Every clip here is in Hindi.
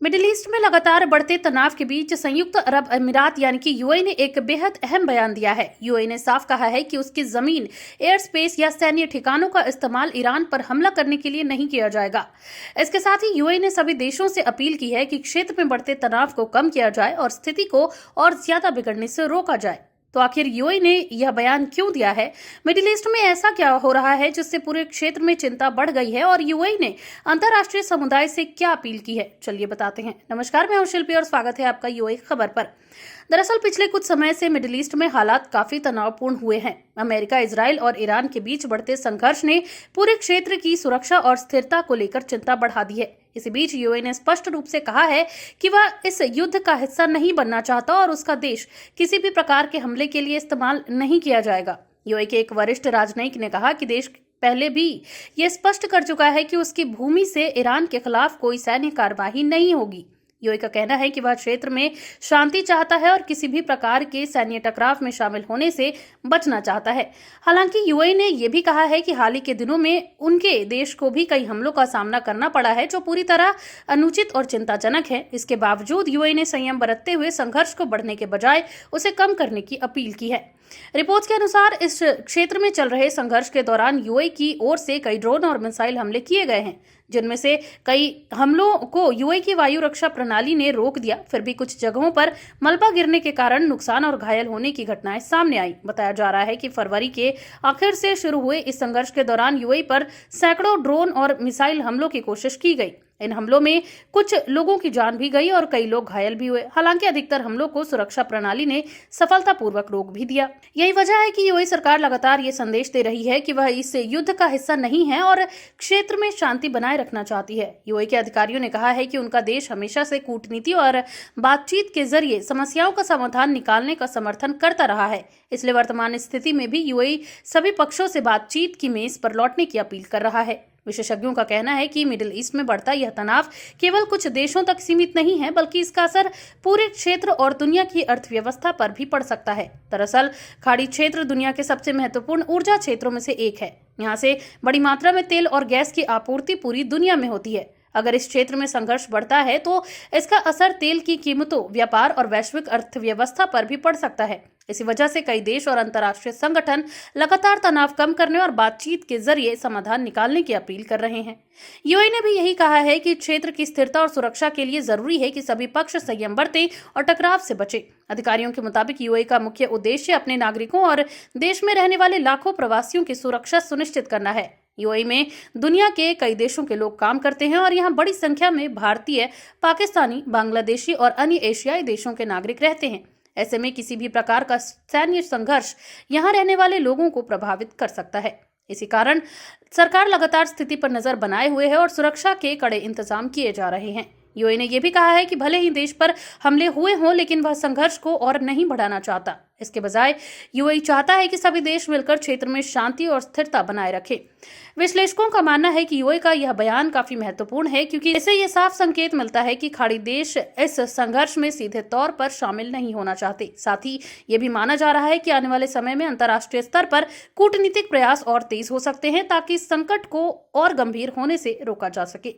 मिडिल ईस्ट में लगातार बढ़ते तनाव के बीच संयुक्त अरब अमीरात यानी कि यूएई ने एक बेहद अहम बयान दिया है। यूएई ने साफ कहा है कि उसकी जमीन, एयर स्पेस या सैन्य ठिकानों का इस्तेमाल ईरान पर हमला करने के लिए नहीं किया जाएगा। इसके साथ ही यूएई ने सभी देशों से अपील की है कि क्षेत्र में बढ़ते तनाव को कम किया जाए और स्थिति को और ज्यादा बिगड़ने से रोका जाए। तो आखिर यूएई ने यह बयान क्यों दिया है? मिडिल ईस्ट में ऐसा क्या हो रहा है जिससे पूरे क्षेत्र में चिंता बढ़ गई है और यूएई ने अंतर्राष्ट्रीय समुदाय से क्या अपील की है? चलिए बताते हैं। नमस्कार, मैं हूं शिल्पी और स्वागत है आपका यूएई खबर पर। दरअसल पिछले कुछ समय से मिडिल ईस्ट में हालात काफी तनावपूर्ण हुए हैं। अमेरिका, इजराइल और ईरान के बीच बढ़ते संघर्ष ने पूरे क्षेत्र की सुरक्षा और स्थिरता को लेकर चिंता बढ़ा दी है। इसी बीच यूएई ने स्पष्ट रूप से कहा है कि वह इस युद्ध का हिस्सा नहीं बनना चाहता और उसका देश किसी भी प्रकार के हमले के लिए इस्तेमाल नहीं किया जाएगा। यूएई के एक वरिष्ठ राजनयिक ने कहा कि देश पहले भी ये स्पष्ट कर चुका है कि उसकी भूमि से ईरान के खिलाफ कोई सैन्य कार्रवाई नहीं होगी। यूएई का कहना है कि वह क्षेत्र में शांति चाहता है और किसी भी प्रकार के सैन्य टकराव में शामिल होने से बचना चाहता है। हालांकि यूएई ने यह भी कहा है कि हाल ही के दिनों में उनके देश को भी कई हमलों का सामना करना पड़ा है जो पूरी तरह अनुचित और चिंताजनक है। इसके बावजूद यूएई ने संयम बरतते हुए संघर्ष को बढ़ने के बजाय उसे कम करने की अपील की है। रिपोर्ट्स के अनुसार इस क्षेत्र में चल रहे संघर्ष के दौरान यूएई की ओर से कई ड्रोन और मिसाइल हमले किए गए हैं, जिनमें से कई हमलों को यूएई की वायु रक्षा प्रणाली ने रोक दिया। फिर भी कुछ जगहों पर मलबा गिरने के कारण नुकसान और घायल होने की घटनाएं सामने आई। बताया जा रहा है कि फरवरी के आखिर से शुरू हुए इस संघर्ष के दौरान यूएई पर सैकड़ों ड्रोन और मिसाइल हमलों की कोशिश की गई। इन हमलों में कुछ लोगों की जान भी गई और कई लोग घायल भी हुए। हालांकि अधिकतर हमलों को सुरक्षा प्रणाली ने सफलतापूर्वक रोक भी दिया। यही वजह है कि यूएई सरकार लगातार ये संदेश दे रही है कि वह इस युद्ध का हिस्सा नहीं है और क्षेत्र में शांति बनाए रखना चाहती है। यूएई के अधिकारियों ने कहा है कि उनका देश हमेशा से कूटनीति और बातचीत के जरिए समस्याओं का समाधान निकालने का समर्थन करता रहा है। इसलिए वर्तमान स्थिति में भी यूएई सभी पक्षों से बातचीत की मेज पर लौटने की अपील कर रहा है। विशेषज्ञों का कहना है कि मिडिल ईस्ट में बढ़ता यह तनाव केवल कुछ देशों तक सीमित नहीं है, बल्कि इसका असर पूरे क्षेत्र और दुनिया की अर्थव्यवस्था पर भी पड़ सकता है। दरअसल खाड़ी क्षेत्र दुनिया के सबसे महत्वपूर्ण ऊर्जा क्षेत्रों में से एक है। यहाँ से बड़ी मात्रा में तेल और गैस की आपूर्ति पूरी दुनिया में होती है। अगर इस क्षेत्र में संघर्ष बढ़ता है तो इसका असर तेल की कीमतों, व्यापार और वैश्विक अर्थव्यवस्था पर भी पड़ सकता है। इसी वजह से कई देश और अंतर्राष्ट्रीय संगठन लगातार तनाव कम करने और बातचीत के जरिए समाधान निकालने की अपील कर रहे हैं। यूएई ने भी यही कहा है कि क्षेत्र की स्थिरता और सुरक्षा के लिए जरूरी है कि सभी पक्ष संयम बरतें और टकराव से बचें। अधिकारियों के मुताबिक यूएई का मुख्य उद्देश्य अपने नागरिकों और देश में रहने वाले लाखों प्रवासियों की सुरक्षा सुनिश्चित करना है। यूएई में दुनिया के कई देशों के लोग काम करते हैं और यहाँ बड़ी संख्या में भारतीय, पाकिस्तानी, बांग्लादेशी और अन्य एशियाई देशों के नागरिक रहते हैं। ऐसे में किसी भी प्रकार का सैन्य संघर्ष यहाँ रहने वाले लोगों को प्रभावित कर सकता है। इसी कारण सरकार लगातार स्थिति पर नजर बनाए हुए है और सुरक्षा के कड़े इंतजाम किए जा रहे हैं। यूएई ने यह भी कहा है कि भले ही देश पर हमले हुए हों, लेकिन वह संघर्ष को और नहीं बढ़ाना चाहता। इसके बजाय यूएई चाहता है कि सभी देश मिलकर क्षेत्र में शांति और स्थिरता बनाए रखें। विश्लेषकों का मानना है कि यूएई का यह बयान काफी महत्वपूर्ण है, क्योंकि इससे यह साफ संकेत मिलता है कि खाड़ी देश इस संघर्ष में सीधे तौर पर शामिल नहीं होना चाहते। साथ ही यह भी माना जा रहा है कि आने वाले समय में अंतर्राष्ट्रीय स्तर पर कूटनीतिक प्रयास और तेज हो सकते हैं, ताकि इस संकट को और गंभीर होने से रोका जा सके।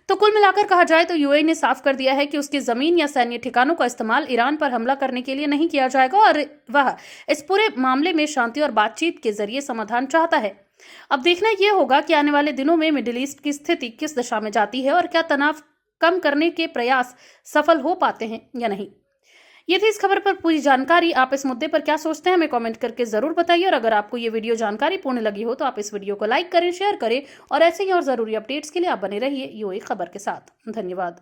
तो कुल मिलाकर कहा जाए तो यूएई ने साफ कर दिया है कि उसकी जमीन या सैन्य ठिकानों का इस्तेमाल ईरान पर हमला करने के लिए नहीं किया जाएगा और वह इस पूरे मामले में शांति और बातचीत के जरिए समाधान चाहता है। अब देखना यह होगा कि आने वाले दिनों में मिडिल ईस्ट की स्थिति किस दिशा में जाती है और क्या तनाव कम करने के प्रयास सफल हो पाते हैं या नहीं। ये थी इस खबर पर पूरी जानकारी। आप इस मुद्दे पर क्या सोचते हैं, हमें कमेंट करके जरूर बताइए। और अगर आपको ये वीडियो जानकारी पूर्ण लगी हो तो आप इस वीडियो को लाइक करें, शेयर करें और ऐसे ही और जरूरी अपडेट्स के लिए आप बने रहिए यूएई खबर के साथ। धन्यवाद।